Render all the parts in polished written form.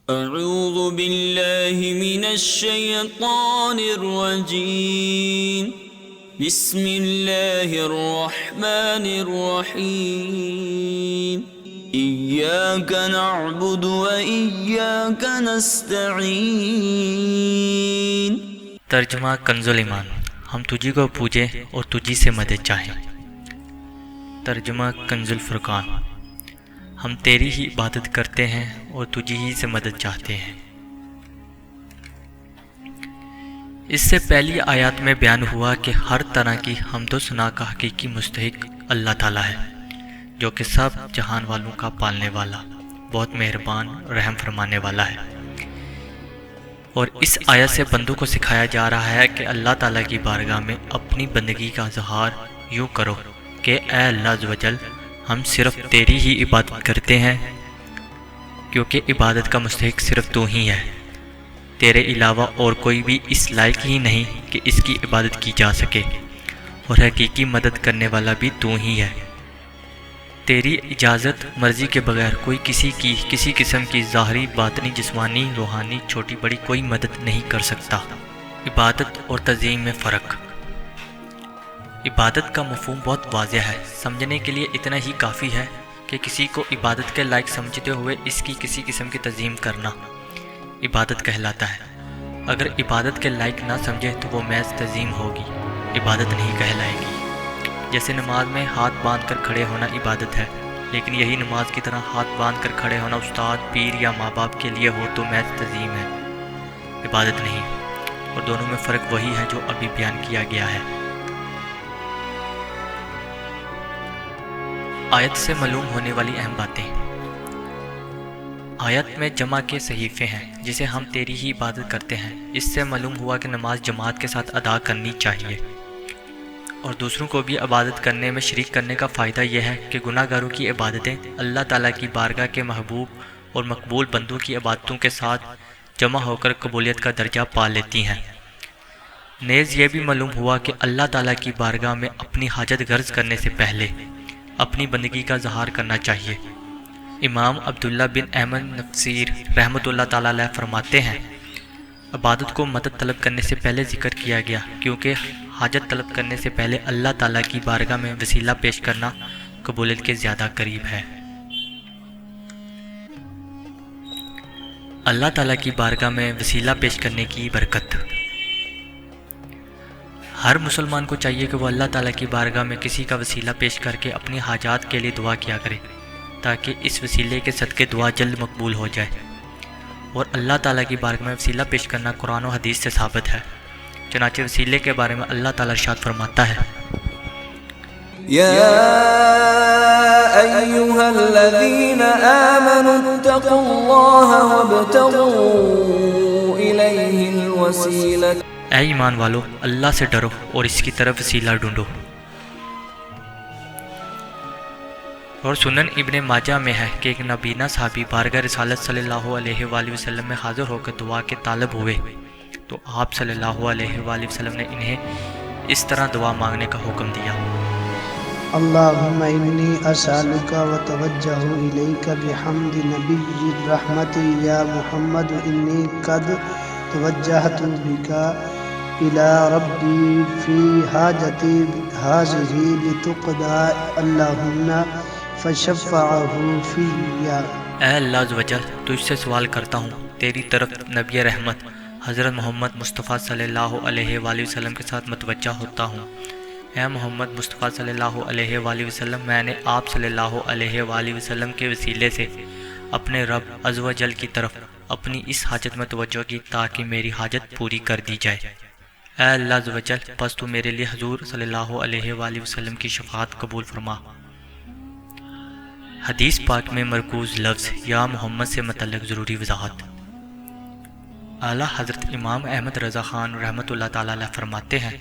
اعوذ باللہ من الشیطان الرجیم بسم اللہ الرحمن الرحیم ایاک نعبد و ایاک نستعین۔ ترجمہ کنز ایمان، ہم تجھی کو پوجیں اور تجھی سے مدد چاہیں۔ ترجمہ کنز الفرقان، ہم تیری ہی عبادت کرتے ہیں اور تجھی ہی سے مدد چاہتے ہیں۔ اس سے پہلی آیات میں بیان ہوا کہ ہر طرح کی حمد و ثنا کا حقیقی مستحق اللہ تعالیٰ ہے، جو کہ سب جہان والوں کا پالنے والا، بہت مہربان، رحم فرمانے والا ہے۔ اور اس آیت سے بندوں کو سکھایا جا رہا ہے کہ اللہ تعالیٰ کی بارگاہ میں اپنی بندگی کا اظہار یوں کرو کہ اے اللہ عز و جل، ہم صرف تیری ہی عبادت کرتے ہیں، کیونکہ عبادت کا مستحق صرف تو ہی ہے۔ تیرے علاوہ اور کوئی بھی اس لائق ہی نہیں کہ اس کی عبادت کی جا سکے، اور حقیقی مدد کرنے والا بھی تو ہی ہے۔ تیری اجازت مرضی کے بغیر کوئی کسی قسم کی ظاہری، باطنی، جسمانی، روحانی، چھوٹی بڑی کوئی مدد نہیں کر سکتا۔ عبادت اور تعظیم میں فرق۔ عبادت کا مفہوم بہت واضح ہے، سمجھنے کے لیے اتنا ہی کافی ہے کہ کسی کو عبادت کے لائق سمجھتے ہوئے اس کی کسی قسم کی تعظیم کرنا عبادت کہلاتا ہے۔ اگر عبادت کے لائق نہ سمجھے تو وہ محض تعظیم ہوگی، عبادت نہیں کہلائے گی۔ جیسے نماز میں ہاتھ باندھ کر کھڑے ہونا عبادت ہے، لیکن یہی نماز کی طرح ہاتھ باندھ کر کھڑے ہونا استاد، پیر یا ماں باپ کے لیے ہو تو محض تعظیم ہے، عبادت نہیں۔ اور دونوں میں فرق وہی ہے جو ابھی بیان کیا گیا ہے۔ آیت سے معلوم ہونے والی اہم باتیں۔ آیت میں جمع کے صحیفے ہیں جسے ہم تیری ہی عبادت کرتے ہیں۔ اس سے معلوم ہوا کہ نماز جماعت کے ساتھ ادا کرنی چاہیے، اور دوسروں کو بھی عبادت کرنے میں شریک کرنے کا فائدہ یہ ہے کہ گناہ گاروں کی عبادتیں اللہ تعالیٰ کی بارگاہ کے محبوب اور مقبول بندوں کی عبادتوں کے ساتھ جمع ہو کر قبولیت کا درجہ پا لیتی ہیں۔ نیز یہ بھی معلوم ہوا کہ اللہ تعالیٰ کی بارگاہ میں اپنی حاجت غرض کرنے سے پہلے اپنی بندگی کا اظہار کرنا چاہیے۔ امام عبداللہ بن احمد نفسیر رحمۃ اللہ تعالیٰ علیہ فرماتے ہیں، عبادت کو مدد طلب کرنے سے پہلے ذکر کیا گیا کیونکہ حاجت طلب کرنے سے پہلے اللہ تعالیٰ کی بارگاہ میں وسیلہ پیش کرنا قبولیت کے زیادہ قریب ہے۔ اللہ تعالیٰ کی بارگاہ میں وسیلہ پیش کرنے کی برکت۔ ہر مسلمان کو چاہیے کہ وہ اللہ تعالیٰ کی بارگاہ میں کسی کا وسیلہ پیش کر کے اپنی حاجات کے لیے دعا کیا کرے، تاکہ اس وسیلے کے صدقے دعا جلد مقبول ہو جائے۔ اور اللہ تعالیٰ کی بارگاہ میں وسیلہ پیش کرنا قرآن و حدیث سے ثابت ہے۔ چنانچہ وسیلے کے بارے میں اللہ تعالیٰ ارشاد فرماتا ہے، یا ایہا الذین آمنوا اتقوا اللہ وابتغوا الیہ الوسیلہ۔ اے ایمان والو، اللہ سے ڈرو اور اس کی طرف وسیلہ ڈھونڈو۔ اور سنن ابن ماجہ میں ہے کہ ایک نبینا صحابی بارگاہ رسالت صلی اللہ علیہ وآلہ وسلم میں حاضر ہو کر دعا کے طالب ہوئے، تو آپ صلی اللہ علیہ وآلہ وسلم نے انہیں اس طرح دعا مانگنے کا حکم دیا، اللہم انی اسألک وتوجہ الیک بحمد نبی الرحمت یا محمد انی قد توجہت بک الى ربی فی حاجتی هذه لتقضى اللہم فشفعہ فی۔ اے اللہ عز و جل، تجھ سے سوال کرتا ہوں، تیری طرف نبی رحمت حضرت محمد مصطفیٰ صلی اللہ علیہ وآلہ وسلم کے ساتھ متوجہ ہوتا ہوں۔ اے محمد مصطفیٰ صلی اللہ علیہ وآلہ وسلم، میں نے آپ صلی اللہ علیہ وآلہ وسلم کے وسیلے سے اپنے رب عز و جل کی طرف اپنی اس حاجت میں توجہ کی تاکہ میری حاجت پوری کر دی جائے۔ اے اللہ عز و جل، پس تو میرے لیے حضور صلی اللہ علیہ وآلہ وسلم کی شفاعت قبول فرما۔ حدیث پاک میں مرکوز لفظ یا محمد سے متعلق ضروری وضاحت۔ اعلیٰ حضرت امام احمد رضا خان رحمۃ اللہ تعالیٰ علیہ فرماتے ہیں،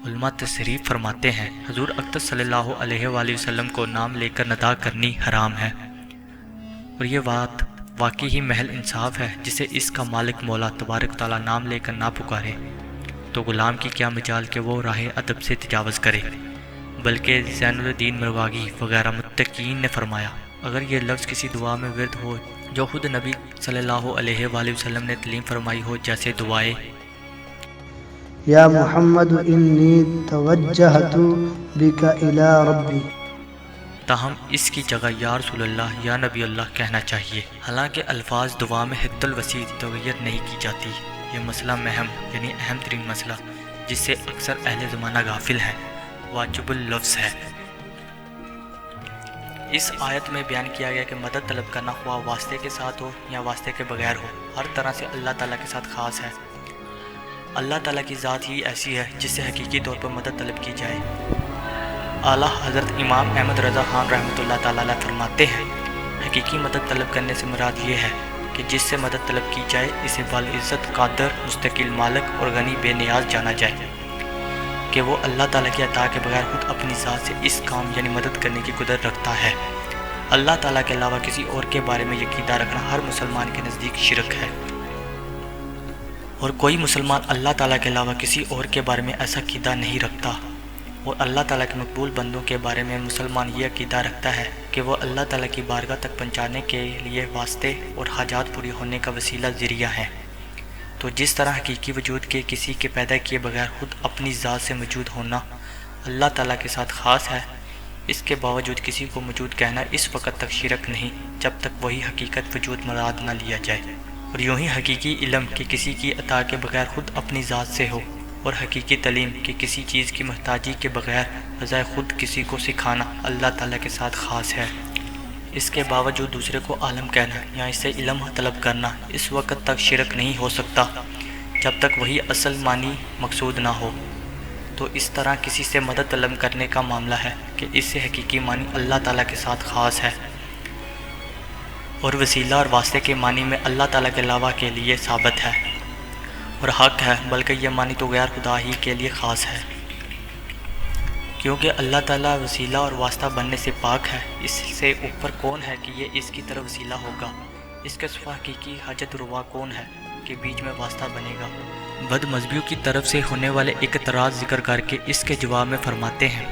علماء تصریف فرماتے ہیں، حضور اقدس صلی اللہ علیہ وآلہ وسلم کو نام لے کر ندا کرنی حرام ہے، اور یہ بات واقعی ہی محل انصاف ہے۔ جسے اس کا مالک مولا تبارک تعالیٰ نام لے کر نہ پکارے تو غلام کی کیا مجال کہ وہ راہ ادب سے تجاوز کرے۔ بلکہ زین الدین مرواگی وغیرہ متقین نے فرمایا، اگر یہ لفظ کسی دعا میں ورد ہو جو خود نبی صلی اللہ علیہ وآلہ وسلم نے تعلیم فرمائی ہو، جیسے دعائے یا محمد انی توجہت بک الی ربی، تاہم اس کی جگہ یا رسول اللہ یا نبی اللہ کہنا چاہیے۔ حالانکہ الفاظ دعا میں حد الوسیع تغیر نہیں کی جاتی۔ یہ مسئلہ مہم یعنی اہم ترین مسئلہ جس سے اکثر اہل زمانہ غافل ہیں، واجب اللفظ ہے۔ اس آیت میں بیان کیا گیا کہ مدد طلب کرنا خواہ واسطے کے ساتھ ہو یا واسطے کے بغیر ہو، ہر طرح سے اللہ تعالیٰ کے ساتھ خاص ہے۔ اللہ تعالیٰ کی ذات ہی ایسی ہے جس سے حقیقی طور پر مدد طلب کی جائے۔ اعلیٰ حضرت امام احمد رضا خان رحمۃ اللہ تعالیٰ علیہ فرماتے ہیں، حقیقی مدد طلب کرنے سے مراد یہ ہے کہ جس سے مدد طلب کی جائے اسے بالعزت قادر، مستقل مالک اور غنی بے نیاز جانا جائے، کہ وہ اللہ تعالیٰ کی عطا کے بغیر خود اپنی ذات سے اس کام یعنی مدد کرنے کی قدرت رکھتا ہے۔ اللہ تعالیٰ کے علاوہ کسی اور کے بارے میں عقیدہ رکھنا ہر مسلمان کے نزدیک شرک ہے، اور کوئی مسلمان اللہ تعالیٰ کے علاوہ کسی اور کے بارے میں ایسا عقیدہ نہیں رکھتا۔ اور اللہ تعالیٰ کے مقبول بندوں کے بارے میں مسلمان یہ عقیدہ رکھتا ہے کہ وہ اللہ تعالیٰ کی بارگاہ تک پہنچانے کے لیے واسطے اور حاجات پوری ہونے کا وسیلہ ذریعہ ہیں۔ تو جس طرح حقیقی وجود کے کسی کے پیدا کیے بغیر خود اپنی ذات سے موجود ہونا اللہ تعالیٰ کے ساتھ خاص ہے، اس کے باوجود کسی کو موجود کہنا اس وقت تک شرک نہیں جب تک وہی حقیقت وجود مراد نہ لیا جائے۔ اور یوں ہی حقیقی علم کہ کسی کی عطا کے بغیر خود اپنی ذات سے ہو، اور حقیقی تعلیم کہ کسی چیز کی محتاجی کے بغیر بجائے خود کسی کو سکھانا اللہ تعالیٰ کے ساتھ خاص ہے۔ اس کے باوجود دوسرے کو عالم کہنا یا اس سے علم طلب کرنا اس وقت تک شرک نہیں ہو سکتا جب تک وہی اصل معنی مقصود نہ ہو۔ تو اس طرح کسی سے مدد طلب کرنے کا معاملہ ہے کہ اس سے حقیقی معنی اللہ تعالیٰ کے ساتھ خاص ہے، اور وسیلہ اور واسطے کے معنی میں اللہ تعالیٰ کے علاوہ کے لیے ثابت ہے اور حق ہے، بلکہ یہ معنی تو غیر خدا ہی کے لیے خاص ہے، کیونکہ اللہ تعالیٰ وسیلہ اور واسطہ بننے سے پاک ہے۔ اس سے اوپر کون ہے کہ یہ اس کی طرف وسیلہ ہوگا؟ اس کے سوا حقیقی حاجت روا کون ہے کہ بیچ میں واسطہ بنے گا؟ بد مذہبیوں کی طرف سے ہونے والے ایک اعتراض ذکر کر کے اس کے جواب میں فرماتے ہیں،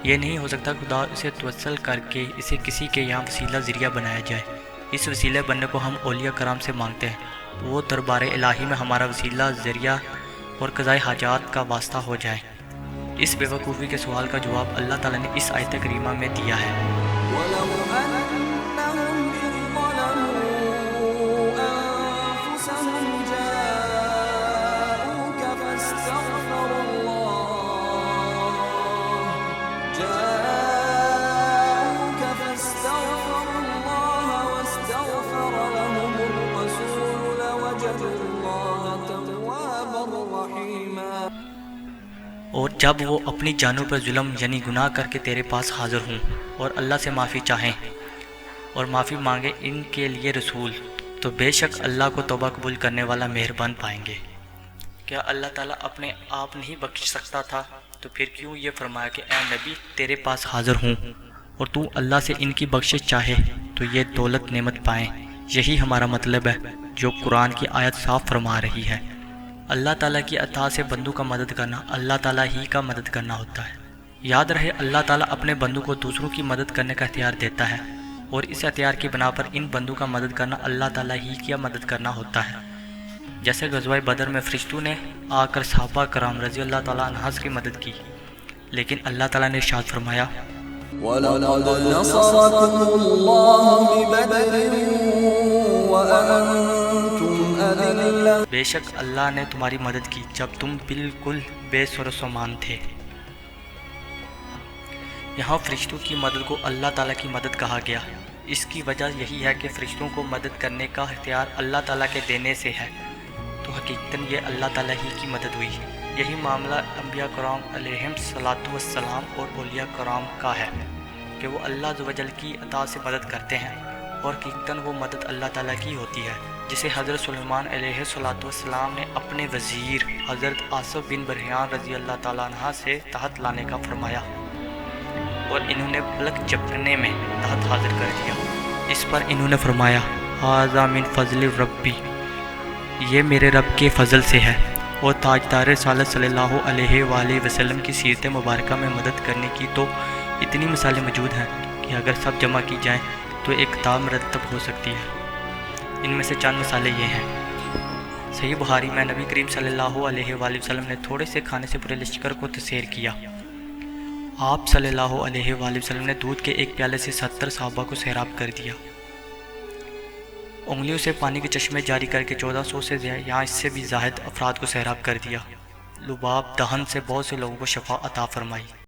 یہ نہیں ہو سکتا خدا اسے توسل کر کے اسے کسی کے یہاں وسیلہ ذریعہ بنایا جائے۔ اس وسیلے بننے کو ہم اولیاء کرام سے مانگتے ہیں، وہ دربار الہی میں ہمارا وسیلہ ذریعہ اور قضاء حاجات کا واسطہ ہو جائے۔ اس بے وقوفی کے سوال کا جواب اللہ تعالیٰ نے اس آیت کریمہ میں دیا ہے۔ وَلَوْ أَنَّهُمْ إِذْ ظَلَمُوا أَنفُسَهُمْ جَاءُوكَ فَاسْتَغْفَرُوا اللَّهَ وَاسْتَغْفَرَ لَهُمُ الرَّسُولُ لَوَجَدُوا اللَّهَ تَوَّابًا رَحِيمًا۔ اور جب وہ اپنی جانوں پر ظلم یعنی گناہ کر کے تیرے پاس حاضر ہوں اور اللہ سے معافی چاہیں اور معافی مانگے ان کے لیے رسول، تو بے شک اللہ کو توبہ قبول کرنے والا مہربان پائیں گے۔ کیا اللہ تعالیٰ اپنے آپ نہیں بخش سکتا تھا؟ تو پھر کیوں یہ فرمایا کہ اے نبی تیرے پاس حاضر ہوں اور تو اللہ سے ان کی بخشش چاہے تو یہ دولت نعمت پائیں؟ یہی ہمارا مطلب ہے جو قرآن کی آیت صاف فرما رہی ہے۔ اللہ تعالیٰ کی عطا سے بندوں کا مدد کرنا اللہ تعالیٰ ہی کا مدد کرنا ہوتا ہے۔ یاد رہے اللہ تعالیٰ اپنے بندوں کو دوسروں کی مدد کرنے کا اختیار دیتا ہے، اور اس اختیار کی بنا پر ان بندوں کا مدد کرنا اللہ تعالیٰ ہی کی مدد کرنا ہوتا ہے۔ جیسے غزوہ بدر میں فرشتوں نے آ کر صحابہ کرام رضی اللہ تعالیٰ عنہ کی مدد کی، لیکن اللہ تعالیٰ نے ارشاد فرمایا وَلَقَدْ نَصَرَكُمُ اللَّهُ بِبَدْرٍ وَأَنْتُمْ أَذِلَّةٌ، بے شک اللہ نے تمہاری مدد کی جب تم بالکل بے سر و سامان تھے۔ یہاں فرشتوں کی مدد کو اللہ تعالیٰ کی مدد کہا گیا۔ اس کی وجہ یہی ہے کہ فرشتوں کو مدد کرنے کا اختیار اللہ تعالیٰ کے دینے سے ہے، تو حقیقتاً یہ اللہ تعالیٰ ہی کی مدد ہوئی۔ یہی معاملہ انبیاء کرام علیہم الصلاۃ والسلام اور اولیاء کرام کا ہے کہ وہ اللہ عز و جل کی عطا سے مدد کرتے ہیں، اور حقیقتاً وہ مدد اللہ تعالیٰ کی ہوتی ہے، جسے حضرت سلیمان علیہ الصلاۃ والسلام نے اپنے وزیر حضرت آصف بن برحیان رضی اللہ تعالیٰ عنہ سے تحت لانے کا فرمایا، اور انہوں نے پلک جھپکنے میں تحت حاضر کر دیا۔ اس پر انہوں نے فرمایا ھذا من فضل ربی، یہ میرے رب کے فضل سے ہے۔ اور تاجدار رسالت صلی اللہ علیہ وآلہ وسلم کی سیرت مبارکہ میں مدد کرنے کی تو اتنی مثالیں موجود ہیں کہ اگر سب جمع کی جائیں تو ایک کتاب مرتب ہو سکتی ہے۔ ان میں سے چند مثالیں یہ ہیں۔ صحیح بخاری میں نبی کریم صلی اللہ علیہ وآلہ وسلم نے تھوڑے سے کھانے سے پورے لشکر کو تسخیر کیا۔ آپ صلی اللہ علیہ وآلہ وسلم نے دودھ کے ایک پیالے سے 70 صحابہ کو سیراب کر دیا۔ انگلیوں سے پانی کے چشمے جاری کر کے 1400 سے یا اس سے بھی زائد افراد کو سیراب کر دیا۔ لباب دہن سے بہت سے لوگوں کو شفا عطا فرمائی۔